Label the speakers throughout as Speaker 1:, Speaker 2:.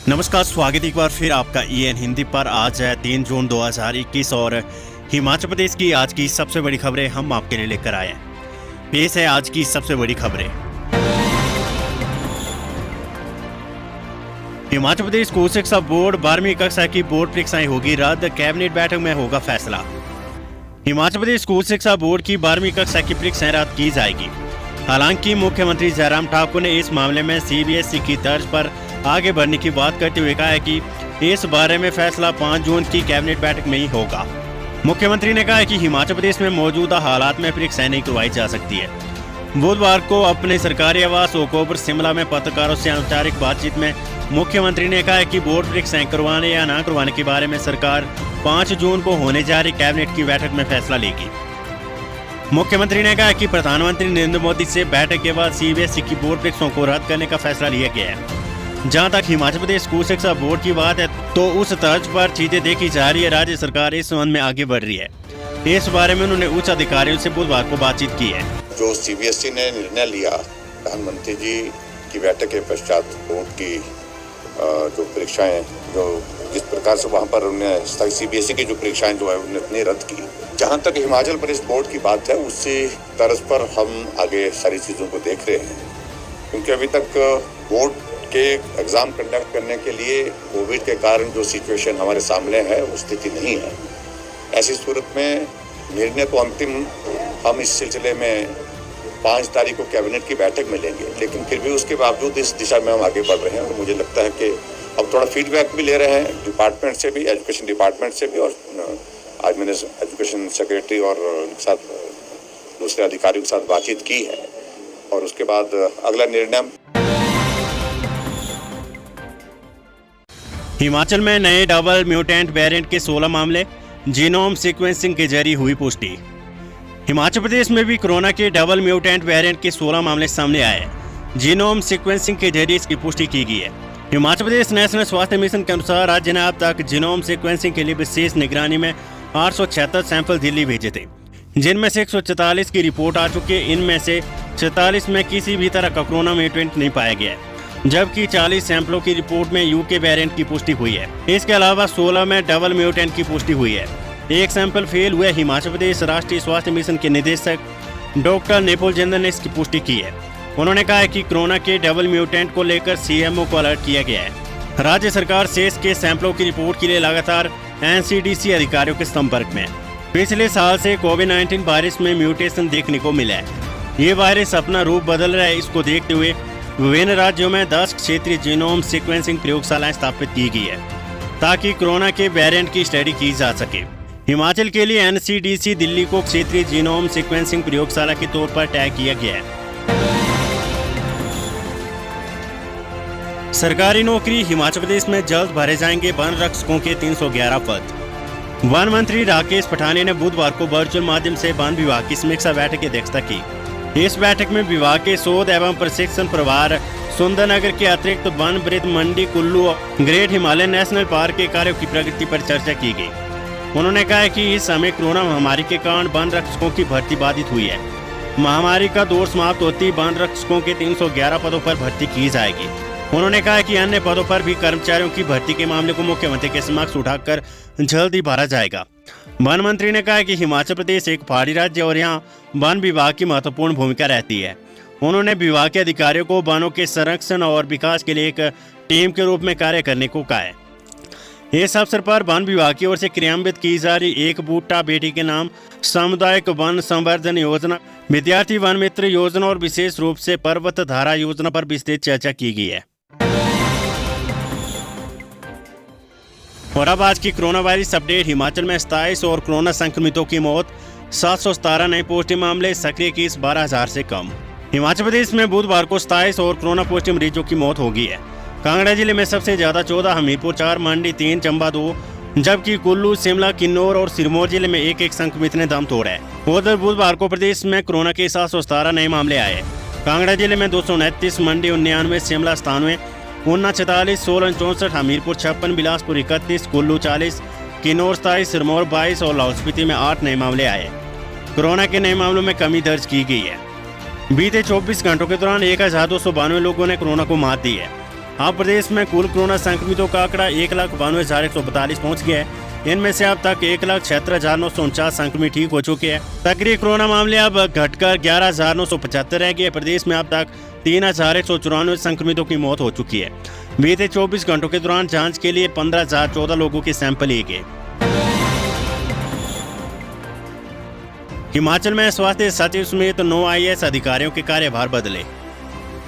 Speaker 1: नमस्कार, स्वागत एक बार फिर आपका EN हिंदी पर। आज है 3 जून 2021 और हिमाचल प्रदेश की आज की सबसे बड़ी खबरें हम आपके लिए लेकर आए हैं। पेश है आज की सबसे बड़ी खबरें। हिमाचल प्रदेश स्कूल शिक्षा बोर्ड 12वीं कक्षा की बोर्ड परीक्षाएं होगी रद्द, कैबिनेट बैठक में होगा फैसला। हिमाचल प्रदेश स्कूल शिक्षा बोर्ड की 12वीं कक्षा की परीक्षाएं रद्द की जाएगी। हालांकि मुख्यमंत्री जयराम ठाकुर ने इस मामले में CBSE की तर्ज पर आगे बढ़ने की बात करते हुए कहा है कि इस बारे में फैसला 5 जून की कैबिनेट बैठक में ही होगा। मुख्यमंत्री ने कहा है कि हिमाचल प्रदेश में मौजूदा हालात में परीक्षाएं नहीं करवाई जा सकती है। बुधवार को अपने सरकारी आवास ओकओवर शिमला में पत्रकारों से अनौपचारिक बातचीत में मुख्यमंत्री ने कहा है कि बोर्ड परीक्षाएं करवाने या न करवाने के बारे में सरकार 5 जून को होने जा रही कैबिनेट की बैठक में फैसला लेगी। मुख्यमंत्री ने कहा कि प्रधानमंत्री नरेंद्र मोदी से बैठक के बाद CBSE की बोर्ड परीक्षाओं को रद्द करने का फैसला लिया गया है। जहां तक हिमाचल प्रदेश स्कूल शिक्षा बोर्ड की बात है तो उस तर्ज पर चीजें देखी जा रही है। राज्य सरकार इस संबंध में आगे बढ़ रही है। इस बारे में उन्होंने उच्च अधिकारियों से बुधवार को बातचीत की है।
Speaker 2: जो CBSE ने निर्णय लिया प्रधानमंत्री जी की बैठक के पश्चात बोर्ड की जो परीक्षाएं जो जिस प्रकार से वहाँ पर उन्हें CBSE की जो परीक्षाएं जो है उन्हें रद्द की। जहाँ तक हिमाचल प्रदेश बोर्ड की बात है उसी तर्ज पर हम आगे सारी चीज़ों को देख रहे हैं, क्योंकि अभी तक बोर्ड के एग्ज़ाम कंडक्ट करने के लिए कोविड के कारण जो सिचुएशन हमारे सामने है वो स्थिति नहीं है। ऐसी सूरत में निर्णय तो अंतिम हम इस सिलसिले में 5 तारीख को कैबिनेट की बैठक में लेंगे, लेकिन फिर भी उसके बावजूद इस दिशा में हम आगे बढ़ रहे हैं। और मुझे लगता है कि अब थोड़ा फीडबैक भी ले रहे हैं डिपार्टमेंट से भी, एजुकेशन डिपार्टमेंट से भी, और आज मैंने एजुकेशन सेक्रेटरी और साथ दूसरे अधिकारियों के साथ बातचीत की है और उसके बाद अगला निर्णय।
Speaker 1: हिमाचल में नए डबल म्यूटेंट वेरिएंट के 16 मामले, जीनोम सीक्वेंसिंग के जरिए हुई पुष्टि। हिमाचल प्रदेश में भी कोरोना के डबल म्यूटेंट वेरिएंट के 16 मामले सामने आए हैं। जीनोम सीक्वेंसिंग के जरिए इसकी पुष्टि की गई है। हिमाचल प्रदेश नेशनल स्वास्थ्य मिशन के अनुसार राज्य ने अब तक जीनोम सीक्वेंसिंग के लिए विशेष निगरानी में 876 सैंपल दिल्ली भेजे थे, जिनमें से 144 की रिपोर्ट आ चुकी है। इनमें से 46 में किसी भी तरह का कोरोना म्यूटेंट नहीं पाया गया है, जबकि 40 सैंपलों की रिपोर्ट में UK वेरिएंट की पुष्टि हुई है। इसके अलावा 16 में डबल म्यूटेंट की पुष्टि हुई है। एक सैंपल फेल हुआ। हिमाचल प्रदेश राष्ट्रीय स्वास्थ्य मिशन के निदेशक डॉक्टर निपुल जिंदल ने इसकी पुष्टि की है। उन्होंने कहा है कि कोरोना के डबल म्यूटेंट को लेकर CMO को अलर्ट किया गया है। राज्य सरकार शेष के सैंपलों की रिपोर्ट के लिए लगातार NCDC अधिकारियों के संपर्क में। पिछले साल से कोविड-19 वायरस में म्यूटेशन देखने को मिला है। ये वायरस अपना रूप बदल रहा है। इसको देखते हुए विभिन्न राज्यों में 10 क्षेत्रीय जीनोम सीक्वेंसिंग प्रयोगशालाएं स्थापित की गई है, ताकि कोरोना के वेरिएंट की स्टडी की जा सके। हिमाचल के लिए NCDC दिल्ली को क्षेत्रीय जीनोम सीक्वेंसिंग प्रयोगशाला के तौर पर टैग किया गया है। सरकारी नौकरी। हिमाचल प्रदेश में जल्द भरे जाएंगे वन रक्षकों के 311 पद। वन मंत्री राकेश पठानिया ने बुधवार को वर्चुअल माध्यम से वन विभाग की समीक्षा बैठक की अध्यक्षता की। इस बैठक में विभाग के शोध एवं प्रशिक्षण प्रभार, सुंदरनगर के अतिरिक्त वन वृत्त, मंडी, कुल्लू और ग्रेट हिमालयन नेशनल पार्क के कार्यों की प्रगति पर चर्चा की गई। उन्होंने कहा कि इस समय कोरोना महामारी के कारण वन रक्षकों की भर्ती बाधित हुई है। महामारी का दौर समाप्त होती वन रक्षकों के 311 पदों पर भर्ती की जाएगी। उन्होंने कहा कि अन्य पदों पर भी कर्मचारियों की भर्ती के मामले को मुख्यमंत्री के समक्ष उठाकर जल्द ही भरा जाएगा। वन मंत्री ने कहा कि हिमाचल प्रदेश एक पहाड़ी राज्य और यहाँ वन विभाग की महत्वपूर्ण भूमिका रहती है। उन्होंने विभाग के अधिकारियों को वनों के संरक्षण और विकास के लिए एक टीम के रूप में कार्य करने को कहा है। इस अवसर पर वन विभाग की ओर से क्रियान्वित की जा रही एक बूटा बेटी के नाम सामुदायिक वन संवर्धन योजना, विद्यार्थी वन मित्र योजना और विशेष रूप से पर्वत धारा योजना पर विस्तृत चर्चा की गई है। और अब आज की कोरोना वायरस अपडेट। हिमाचल में 27 और कोरोना संक्रमितों की मौत, 717 नए पॉजिटिव मामले, सक्रिय केस 12,000 से कम। हिमाचल प्रदेश में बुधवार को 27 और कोरोना पॉजिटिव मरीजों की मौत हो गई है। कांगड़ा जिले में सबसे ज्यादा 14, हमीरपुर 4, मंडी 3, चंबा 2, जबकि कुल्लू, शिमला, किन्नौर और सिरमौर जिले में एक संक्रमित ने दम तोड़ा है। उधर बुधवार को प्रदेश में कोरोना के 717 नए मामले आए। कांगड़ा जिले में 229, मंडी 99, शिमला 97, ऊना 46, सोलन 64, हमीरपुर 56, बिलासपुर 31, कुल्लू 40, किन्नौर 27, सिरमौर 22 और लाहौल स्पीति में 8 नए मामले आए। कोरोना के नए मामलों में कमी दर्ज की गई है। बीते 24 घंटों के दौरान 1292 लोगों ने कोरोना को मात दी है। अब प्रदेश में कुल कोरोना संक्रमितों का आंकड़ा 1,92,142 पहुँच गया है। इनमें से अब तक 1,76,949 संक्रमित ठीक हो चुके हैं। सक्रिय कोरोना मामले अब घटकर 11,975 रह गए। प्रदेश में अब तक 3,194 संक्रमितों की मौत हो चुकी है। बीते 24 घंटों के दौरान जांच के लिए 15,014 लोगों के सैंपल लिए गए। हिमाचल में स्वास्थ्य सचिव समेत 9 IAS अधिकारियों के कार्यभार बदले।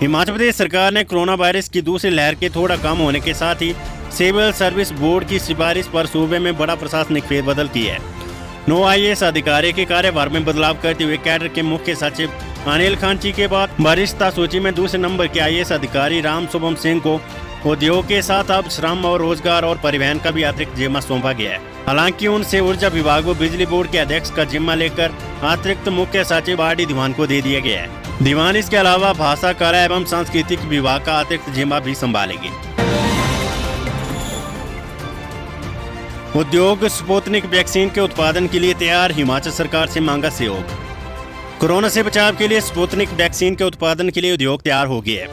Speaker 1: हिमाचल प्रदेश सरकार ने कोरोना वायरस की दूसरी लहर के थोड़ा कम होने के साथ ही सिविल सर्विस बोर्ड की सिफारिश पर सूबे में बड़ा प्रशासनिक फेरबदल किया है। 9 IAS अधिकारी के कार्यभार में बदलाव करते हुए कैडर के मुख्य सचिव अनिल खांची के बाद वरिष्ठता सूची में दूसरे नंबर के IAS अधिकारी राम शुभम सिंह को उद्योग के साथ अब श्रम और रोजगार और परिवहन का भी अतिरिक्त जिम्मा सौंपा गया है। हालांकि उनसे ऊर्जा विभाग व बिजली बोर्ड के अध्यक्ष का जिम्मा लेकर अतिरिक्त मुख्य सचिव RD दीवान को दे दिया गया है। दीवान इसके अलावा भाषा, कला एवं सांस्कृतिक विभाग का अतिरिक्त जिम्मा भी संभालेंगे। उद्योग स्पुतनिक वैक्सीन के उत्पादन के लिए तैयार, हिमाचल सरकार से मांगा सहयोग। कोरोना से बचाव के लिए स्पुतनिक वैक्सीन के उत्पादन के लिए उद्योग तैयार हो गया है।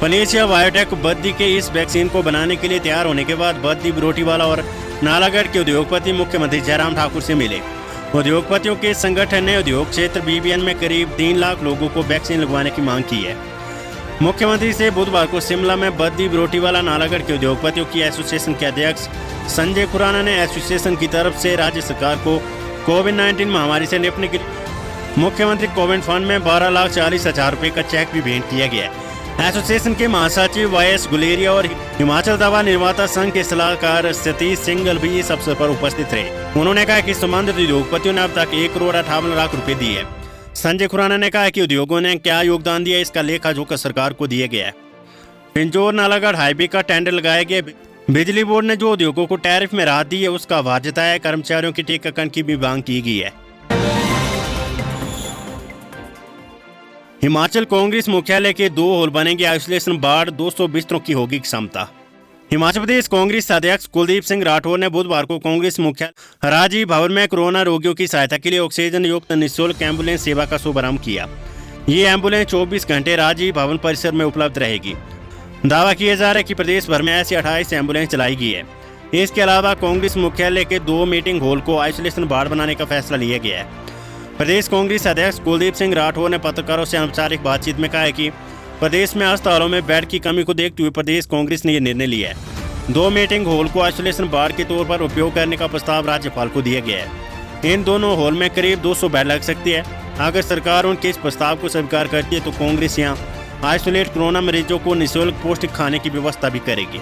Speaker 1: पनेशिया बायोटेक बद्दी के इस वैक्सीन को बनाने के लिए तैयार होने के बाद बद्दी, बरोटीवाला और नालागढ़ के उद्योगपति मुख्यमंत्री जयराम ठाकुर से मिले। उद्योगपतियों के संगठन ने उद्योग क्षेत्र BBN में करीब 3 लाख लोगों को वैक्सीन लगवाने की मांग की है। मुख्यमंत्री से बुधवार को शिमला में बद्दी, बरोटीवाला, नालागढ़ के उद्योगपतियों की एसोसिएशन के अध्यक्ष संजय खुराना ने एसोसिएशन की तरफ से राज्य सरकार को कोविड-19 महामारी से निपटने के मुख्यमंत्री कोविड फंड में 12,40,000 रुपये का चेक भी भेंट किया गया। एसोसिएशन के महासचिव YS गुलेरिया और हिमाचल दवा निर्माता संघ के सलाहकार सतीश सिंघल भी इस अवसर पर उपस्थित रहे। उन्होंने कहा कि संबंधित उद्योगपतियों ने अब तक 1,58,00,000 रुपए दिए। संजय खुराना ने कहा कि उद्योगों ने क्या योगदान दिया, इसका लेखा जोखा सरकार को दिया गया है। पिंजौर नालागढ़ हाईवे का टेंडर लगाया गया। बिजली बोर्ड ने जो उद्योगों को टैरिफ में राहत दी है उसका आभार जताया। कर्मचारियों की टीकाकरण की भी मांग की गई है। हिमाचल कांग्रेस मुख्यालय के 2 हॉल बनेंगे। आइसोलेशन वार्ड, 200 बिस्तरों की होगी क्षमता। हिमाचल प्रदेश कांग्रेस अध्यक्ष कुलदीप सिंह राठौर ने बुधवार को कांग्रेस मुख्यालय राजीव भवन में कोरोना रोगियों की सहायता के लिए ऑक्सीजन युक्त निःशुल्क एम्बुलेंस सेवा का शुभारंभ किया। ये एम्बुलेंस 24 घंटे राजीव भवन परिसर में उपलब्ध रहेगी। दावा किया जा रहा है कि प्रदेश भर में ऐसी 28 एम्बुलेंस चलाई गई है। इसके अलावा कांग्रेस मुख्यालय के 2 मीटिंग हॉल को आइसोलेशन वार्ड बनाने का फैसला लिया गया है। प्रदेश कांग्रेस अध्यक्ष कुलदीप सिंह राठौर ने पत्रकारों से अनौपचारिक बातचीत में कहा है कि प्रदेश में अस्पतालों में बेड की कमी को देखते हुए प्रदेश कांग्रेस ने यह निर्णय लिया है। 2 मीटिंग हॉल को आइसोलेशन वार्ड के तौर पर उपयोग करने का प्रस्ताव राज्यपाल को दिया गया है। इन दोनों हॉल में करीब 200 बेड लग सकती है। अगर सरकार उनके इस प्रस्ताव को स्वीकार करती है तो कांग्रेस यहाँ आइसोलेट कोरोना मरीजों को निःशुल्क पौष्टिक खाने की व्यवस्था भी करेगी।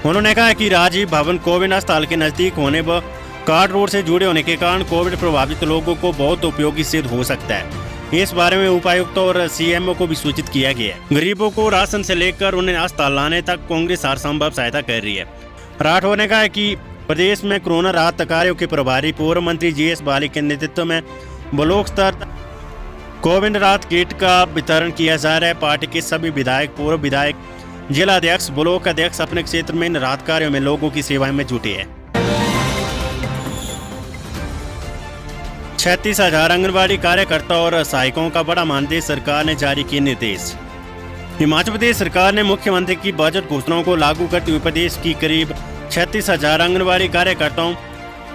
Speaker 1: उन्होंने कहा कि राजीव भवन कोविड अस्पताल के नजदीक होने व कार्ड रोड से जुड़े होने के कारण कोविड प्रभावित लोगों को बहुत उपयोगी सिद्ध हो सकता है। इस बारे में उपायुक्त और CMO को भी सूचित किया गया है। गरीबों को राशन से लेकर उन्हें अस्पताल लाने तक कांग्रेस हर संभव सहायता कर रही है। राठौर ने कहा कि प्रदेश में कोरोना राहत कार्यों के प्रभारी पूर्व मंत्री GS बाली के नेतृत्व में ब्लॉक स्तर तक कोविड राहत किट का वितरण किया जा रहा है। पार्टी के सभी विधायक, पूर्व विधायक, जिला अध्यक्ष, ब्लॉक अध्यक्ष अपने क्षेत्र में इन राहत कार्यों में लोगों की सेवाएं में जुटे हैं। 36,000 आंगनबाड़ी कार्यकर्ता और सहायकों का बड़ा मानदेय, सरकार ने जारी किए निर्देश। हिमाचल प्रदेश सरकार ने मुख्यमंत्री की बजट घोषणाओं को लागू करते हुए प्रदेश की करीब 36,000 आंगनबाड़ी कार्यकर्ताओं,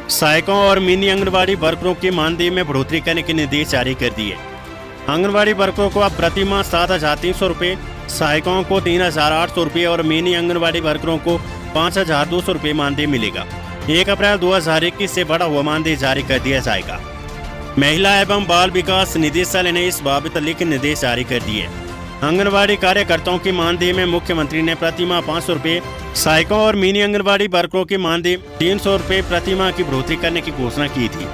Speaker 1: सहायकों और मिनी आंगनबाड़ी वर्करों के मानदेय में बढ़ोतरी करने के निर्देश जारी कर दिए। आंगनबाड़ी वर्करों को अब प्रति माह 7,300 रुपये, सहायकों को 3,800 रुपये और मिनी आंगनबाड़ी वर्करों को 5,200 रुपये मानदेय मिलेगा। 1 अप्रैल 2021 से बढ़ा हुआ मानदेय जारी कर दिया जाएगा। महिला एवं बाल विकास निदेशालय ने इस बाबत लिखित निर्देश जारी कर दिए। आंगनबाड़ी कार्यकर्ताओं के मानदेय में मुख्यमंत्री ने प्रति माह 500 रुपये, सहायकों और मिनी आंगनबाड़ी वर्करों के मानदेय 300 रुपये प्रति माह की बढ़ोतरी करने की घोषणा की थी।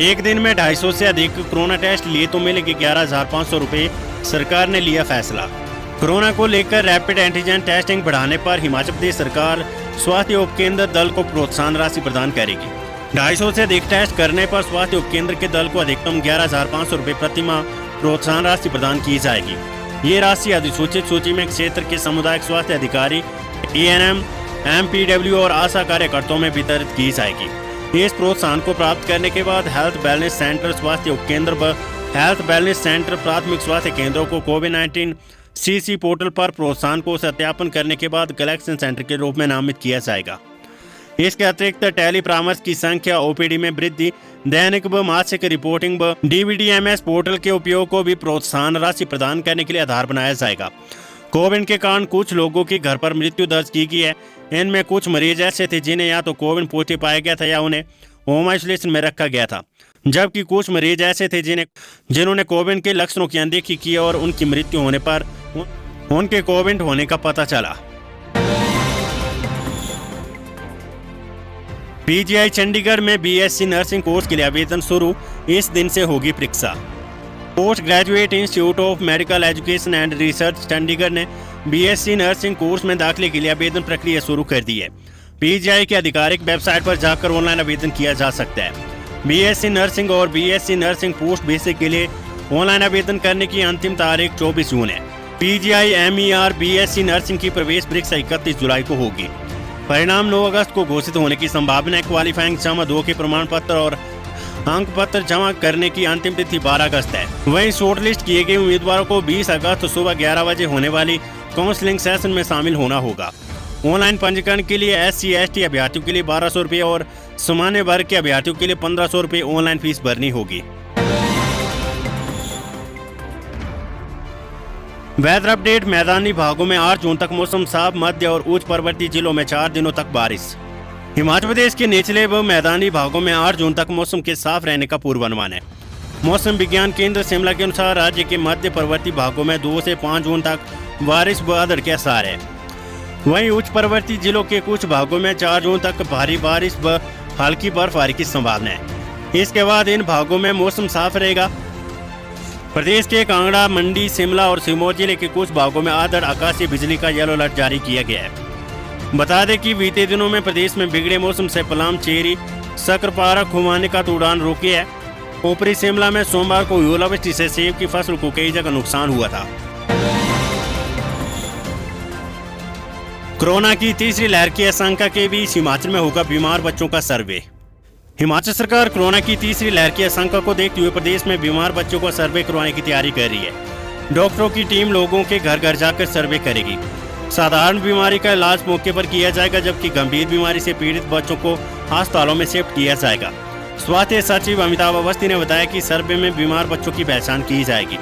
Speaker 1: एक दिन में 250 से अधिक कोरोना टेस्ट लिए तो मिलेंगे 11,500 रुपये, सरकार ने लिया फैसला। कोरोना को लेकर रैपिड एंटीजन टेस्टिंग बढ़ाने पर हिमाचल प्रदेश सरकार स्वास्थ्य उपकेंद्र दल को प्रोत्साहन राशि प्रदान करेगी। 250 से अधिक टेस्ट करने पर स्वास्थ्य उपकेंद्र के दल को अधिकतम 11,500 रुपये प्रति माह प्रोत्साहन राशि प्रदान की जाएगी। ये राशि अधिसूचित सूची में क्षेत्र के सामुदायिक स्वास्थ्य अधिकारी, ANM, MPW और आशा कार्यकर्ताओं में वितरित की जाएगी। इस प्रोत्साहन को प्राप्त करने के बाद हेल्थ वेलनेस सेंटर, स्वास्थ्य उपकेंद्र व हेल्थ वेलनेस सेंटर प्राथमिक स्वास्थ्य केंद्रों को कोविड-19 सीसी पोर्टल पर प्रोत्साहन को सत्यापन करने के बाद कलेक्शन सेंटर के रूप में नामित किया जाएगा। इसके अतिरिक्त टेली परामर्श की संख्या, ओपीडी में वृद्धि, दैनिक व मासिक रिपोर्टिंग व डीवीडीएमएस पोर्टल के उपयोग को भी प्रोत्साहन राशि प्रदान करने के लिए आधार बनाया जाएगा। कोविड के कारण कुछ लोगों की घर पर मृत्यु दर्ज की गई है। इनमें कुछ मरीज ऐसे थे जिन्हें या तो कोविड पॉजिटिव पाया गया था या उन्हें होम आइसोलेशन में रखा गया था, जबकि कुछ मरीज ऐसे थे जिन्होंने कोविड के लक्षणों की अनदेखी की और उनकी मृत्यु होने पर उनके कोविड होने का पता चला। पीजीआई चंडीगढ़ में बीएससी नर्सिंग कोर्स के लिए आवेदन शुरू, इस दिन से होगी परीक्षा। Post graduate institute of medical education and research Chandigarh ने बीएससी नर्सिंग कोर्स में दाखिले के लिए आवेदन प्रक्रिया शुरू कर दी है। पीजीआई की आधिकारिक वेबसाइट पर जाकर ऑनलाइन आवेदन किया जा सकता है। बीएससी नर्सिंग और बीएससी नर्सिंग पोस्ट बेसिक के लिए ऑनलाइन आवेदन करने की अंतिम तारीख 24 जून है। पीजीआई MER बीएससी नर्सिंग की प्रवेश परीक्षा 31 जुलाई को होगी। परिणाम 9 अगस्त को घोषित होने की संभावना है। क्वालिफाइंग जमा 2 के प्रमाण पत्र और अंक पत्र जमा करने की अंतिम तिथि 12 अगस्त है। वहीं शॉर्टलिस्ट किए गए उम्मीदवारों को 20 अगस्त सुबह 11 बजे होने वाली काउंसलिंग सेशन में शामिल होना होगा। ऑनलाइन पंजीकरण के लिए SC/ST अभ्यर्थियों के लिए 1200 रुपये और सामान्य वर्ग के अभ्यर्थियों के लिए 1500 रुपये ऑनलाइन फीस भरनी होगी। Weather update. मैदानी भागों में 8 जून तक मौसम साफ, मध्य और उच्च पर्वतीय जिलों में 4 दिनों तक बारिश। हिमाचल प्रदेश के निचले व मैदानी भागों में 8 जून तक मौसम के साफ रहने का पूर्वानुमान है। मौसम विज्ञान केंद्र शिमला के अनुसार राज्य के मध्य पर्वतीय भागों में 2 से 5 जून तक बारिश व बादल के आसार है। वहीं उच्च पर्वतीय जिलों के कुछ भागों में 4 जून तक भारी बारिश व हल्की बर्फबारी की संभावना है। इसके बाद इन भागों में मौसम साफ रहेगा। प्रदेश के कांगड़ा, मंडी, शिमला और सिरमौर जिले के कुछ भागों में आधड़ आकाशीय बिजली का येलो अलर्ट जारी किया गया है। बता दें कि बीते दिनों में प्रदेश में बिगड़े मौसम से पलाम, चेरी, सकरपारा, खुमानी का उड़ान रोकी है। ऊपरी शिमला में सोमवार को ओलावृष्टि से सेब की फसल को कई जगह नुकसान हुआ था। कोरोना की तीसरी लहर की आशंका के बीच हिमाचल में होगा बीमार बच्चों का सर्वे। हिमाचल सरकार कोरोना की तीसरी लहर की आशंका को देखते हुए प्रदेश में बीमार बच्चों का सर्वे करवाने की तैयारी कर रही है। डॉक्टरों की टीम लोगों के घर घर जाकर सर्वे करेगी। साधारण बीमारी का इलाज मौके पर किया जाएगा, जबकि गंभीर बीमारी से पीड़ित बच्चों को अस्पतालों में शिफ्ट किया जाएगा। स्वास्थ्य सचिव अमिताभ अवस्थी ने बताया कि सर्वे में बीमार बच्चों की पहचान की जाएगी।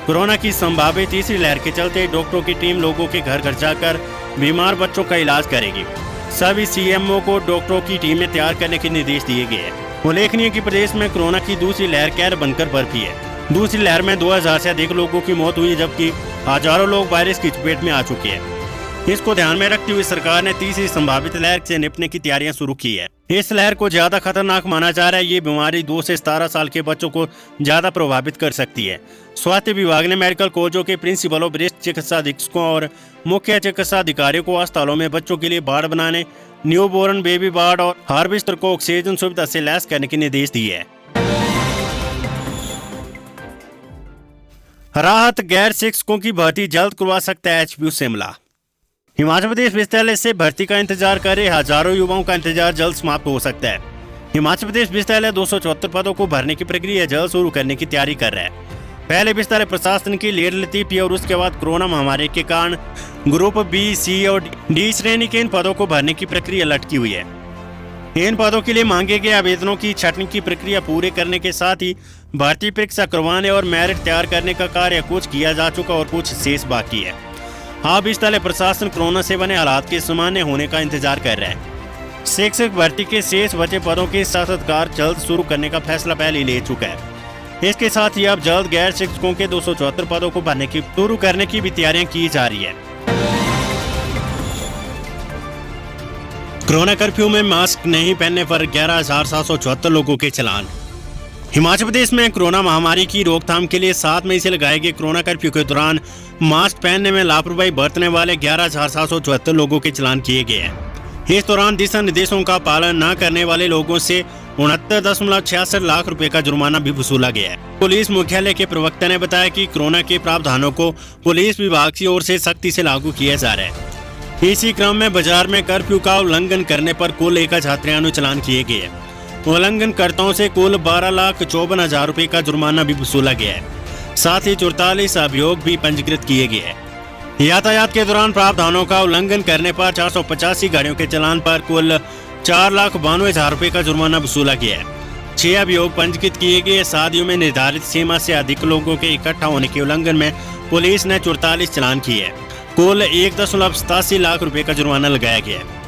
Speaker 1: कोरोना की संभावित तीसरी लहर के चलते डॉक्टरों की टीम लोगों के घर घर जाकर बीमार बच्चों का इलाज करेगी। सभी CMO को डॉक्टरों की टीमें तैयार करने के निर्देश दिए गए हैं। उल्लेखनीय कि प्रदेश में कोरोना की दूसरी लहर कहर बनकर बरपी है। दूसरी लहर में 2000 से अधिक लोगों की मौत हुई, जबकि हजारों लोग वायरस की चपेट में आ चुके हैं। इसको ध्यान में रखते हुए सरकार ने तीसरी संभावित लहर से निपटने की तैयारियां शुरू की है। इस लहर को ज्यादा खतरनाक माना जा रहा है। ये बीमारी 2 से 17 साल के बच्चों को ज्यादा प्रभावित कर सकती है। स्वास्थ्य विभाग ने मेडिकल कॉलेजों के प्रिंसिपलों, वरिष्ठ चिकित्सा अधीक्षकों और मुख्य चिकित्सा अधिकारियों को अस्पतालों में बच्चों के लिए वार्ड बनाने, न्यू बोर्न बेबी वार्ड और हार्वेस्टर को ऑक्सीजन सुविधा से लैस करने के निर्देश दिए हैं। राहत। गैर शिक्षकों की भर्ती जल्द करवा सकता है HPU शिमला। हिमाचल प्रदेश विश्वविद्यालय से भर्ती का इंतजार कर रहे हजारों युवाओं का इंतजार जल्द समाप्त हो सकता है। हिमाचल प्रदेश विश्वविद्यालय 274 पदों को भरने की प्रक्रिया जल्द शुरू करने की तैयारी कर रहा है। पहले विश्वविद्यालय प्रशासन की लीड लतीफी और उसके बाद कोरोना महामारी के कारण ग्रुप B, C और D श्रेणी के इन पदों को भरने की प्रक्रिया लटकी हुई है। इन पदों के लिए मांगे गए आवेदनों की छटनी की प्रक्रिया पूरे करने के साथ ही भर्ती परीक्षा करवाने और मेरिट तैयार करने का कार्य कुछ किया जा चुका और कुछ शेष बाकी है। अब विश्वविद्यालय प्रशासन कोरोना से बने हालात के सामान्य होने का इंतजार कर रहा है। शिक्षक भर्ती के शेष बचे पदों के साक्षात्कार जल्द शुरू करने का फैसला पहले ही ले चुका है। इसके साथ ही अब जल्द गैर शिक्षकों के 274 पदों को भरने की शुरू करने की भी तैयारियां की जा रही है। कोरोना कर्फ्यू में मास्क नहीं पहनने पर 11,774 लोगों के चालान। हिमाचल प्रदेश में कोरोना महामारी की रोकथाम के लिए 7 मई से लगाए गए कोरोना कर्फ्यू के दौरान मास्क पहनने में लापरवाही बरतने वाले 11,774 लोगों के चालान किए गए हैं। इस दौरान दिशा निर्देशों का पालन न करने वाले लोगों से 69.66 लाख रुपए का जुर्माना भी वसूला गया है। पुलिस मुख्यालय के प्रवक्ता ने बताया कि कोरोना के प्रावधानों को पुलिस विभाग की ओर से सख्ती से लागू किया जा रहा है। इसी क्रम में बाजार में कर्फ्यू का उल्लंघन करने पर कुल 1093 चालान किए गए हैं। उल्लंघनकर्ताओं से कुल 12,54,000 रुपए का जुर्माना भी वसूला गया है। साथ ही 44 अभियोग भी पंजीकृत किए गए हैं। यातायात के दौरान प्रावधानों का उल्लंघन करने पर 485 गाड़ियों के चालान पर कुल 4,92,000 रुपए का जुर्माना वसूला गया है। 6 अभियोग पंजीकृत किए गए। शादियों में निर्धारित सीमा से अधिक लोगों के इकट्ठा होने के उल्लंघन में पुलिस ने 44 चालान किए। कुल 1.87 लाख रुपए का जुर्माना लगाया गया है।